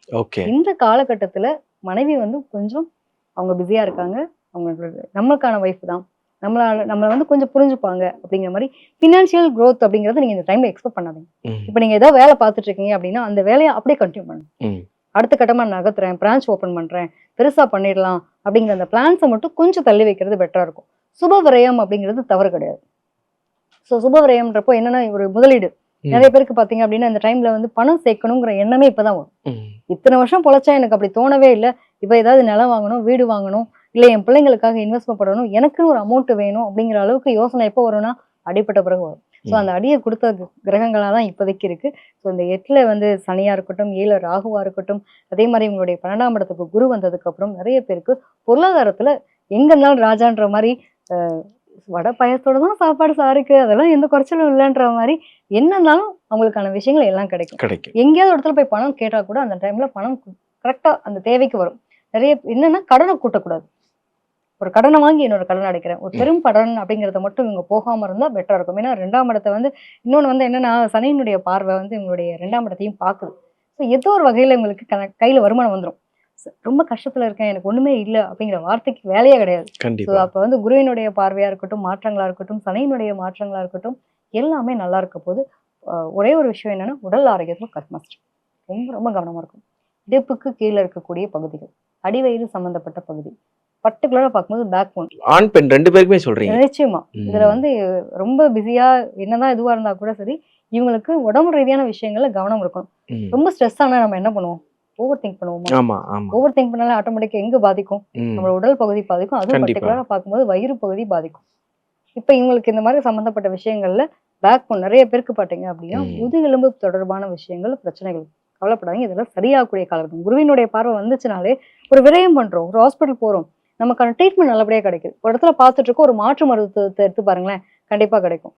Okay. இந்த காலகட்டத்துல மனைவி வந்து கொஞ்சம் அவங்க பிஸியா இருக்காங்க. அவங்களோட நம்மளுக்கான ஒய்ஃப் தான். நம்மள வந்து கொஞ்சம் புரிஞ்சுப்பாங்க அப்படிங்கிற மாரி ஃபினான்ஷியல் குரோத் அப்படிங்கிறத நீங்க இந்த டைம்ல எக்ஸ்பெக்ட் பண்ணாதீங்க. ம். இப்ப நீங்க ஏதோ வேலை பார்த்துட்டு இருக்கீங்க அப்படின்னா, அந்த வேலைய அப்படியே கன்டின்யூ பண்ணுங்க. ம். அடுத்த கட்டமா நகர்த்துறேன், பிரான்ச் ஓப்பன் பண்றேன், பெருசா பண்ணிடலாம் அப்படிங்கிற அந்த பிளான்ஸ மட்டும் கொஞ்சம் தள்ளி வைக்கிறது பெட்டரா இருக்கும். சுப விரயம் அப்படிங்கிறது தவறு கிடையாது. சுப விரயம்ன்றப்போ என்னன்னா ஒரு முதலீடு. நெறைய ம். பேருக்கு பார்த்தீங்க அப்படின்னா, இந்த டைம்ல வந்து பணம் சேர்க்கணுங்கிற எண்ணமே இப்பதான் வரும். ம். இத்தன வருஷம் பொழச்சேன் எனக்கு அப்படி தோணவே இல்ல. இப்ப ஏதாவது நிலம் வாங்கணும், வீடு வாங்கணும், இல்ல என் பிள்ளைங்களுக்காக இன்வெஸ்ட்மென்ட் பண்ணணும், எனக்குன்னு ஒரு அமௌண்ட் வேணும் அப்படிங்கிற அளவுக்கு யோசனை எப்போ வரும்னா, அடிபட்ட பிறகு வரும். ஸோ ம். அந்த அடிய குடுத்த கிரகங்களா தான் இப்போதைக்கு இருக்கு. ஸோ இந்த 8ல வந்து சனியா இருக்கட்டும், 7ல ராகுவா இருக்கட்டும், அதே மாரி உங்களுடைய 12ஆம் இடத்துக்கு குரு வந்ததுக்கப்புறம் நெறைய பேருக்கு பொருளாதாரத்துல எங்க இருந்தாலும் ராஜான்ற மாரி அ வடை பாயாசத்தோட தான் சாப்பாடு சாருக்கு. அதெல்லாம் எந்த குறைச்சலும் இல்லன்ற மாரி என்ன இருந்தாலும் அவங்களுக்கான விஷயங்கள் எல்லாம் கிடைக்கும். கிடைக்கும். எங்கேயாவது ஒரு இடத்துல போய் பணம் கேட்டா கூட அந்த டைம்ல பணம் கரெக்ட்டா அந்த தேவைக்கு வரும். நெறைய என்னன்னா கடன கூட்டக்கூடாது. ஒரு கடன வாங்கி இன்னொரு கடன் அடைக்கிறேன். ஒரு ம். பெரும் கடன் அப்படிங்கிறத மட்டும் இவங்க போகாம இருந்தா பெட்டரா இருக்கும். ஏன்னா 2ஆம் இடத்த வந்து இன்னொன்னு வந்து என்னன்னா, சனியினுடைய பார்வை வந்து உங்களுடைய 2ஆம் இடத்தையும் பாக்குது. ஸோ ஏதோ ஒரு வகையில உங்களுக்கு கையில வருமானம் வந்துரும். ரொம்ப கஷ்டத்துல இருக்கேன், எனக்கு ஒண்ணுமே இல்ல அப்படிங்கிற வார்த்தைக்கு வேலையே கிடையாது. ஸோ கண்டிப்பா. அப்ப வந்து குருவினுடைய பார்வையா இருக்கட்டும், மாற்றங்களா இருக்கட்டும், சனியினுடைய மாற்றங்களா இருக்கட்டும், எல்லாமே நல்லா இருக்க போது. ஒரே ஒரு விஷயம் என்னன்னா, உடல் ஆரோக்கியத்துல மஸ்ட். ரொம்ப ரொம்ப கவனமா இருக்கணும். இடுப்புக்கு கீழ இருக்கக்கூடிய பகுதிகள், அடிவயிறு சம்மந்தப்பட்ட பகுதி. பர்ட்டிகுலரா பார்க்கும்போது பேக் போன். ஆண், பெண் 2 பேருக்குமே சொல்றீங்க. நிச்சயமா. இதுல ம். வந்து ரொம்ப பிஸியா என்னதான் இதுவா இருந்தா கூட சரி, இவங்களுக்கு உடம்பு ரீதியான விஷயங்கள்ல கவனம் இருக்கணும். ம். ரொம்ப ஸ்ட்ரெஸ் ஆனா நம்ம என்ன பண்ணுவோம்? ஓவர் திங்க் பண்ணுவோமா? ஆமா, ஆமா. ஓவர் திங்க் பண்ணாலே ஆட்டோமேட்டிக்கா எங்க பாதிக்கும்? ம். நம்மளோட உடல் பகுதி பாதிக்கும். அதுவும் கண்டிப்பா. பர்ட்டிகுலரா பார்க்கும்போது வயிறு பகுதி பாதிக்கும். இப்ப இவங்களுக்கு இந்த மாரி சம்மந்தப்பட்ட விஷயங்கள்ல பேக் போன் நெறைய பேருக்கு பார்த்தீங்க அப்படின்னா, ம். முதுகெலும்பு தொடர்பான விஷயங்கள், பிரச்சனைகள். கவலைப்படாதீங்க. இதெல்லாம் சரியாகக்கூடிய காலகட்டம். குருவினுடைய பார்வை வந்துச்சுனாலே, ஒரு விரயம் பண்றோம். ஒரு ஹாஸ்பிட்டல் போறோம். நமக்கான ட்ரீட்மெண்ட் நல்லபடியா கிடைக்குது. ஒரு இடத்துல பார்த்துட்டு இருக்கோம். ஒரு மாற்று மருத்துவத்த எடுத்து பாருங்களேன். கண்டிப்பா கிடைக்கும்.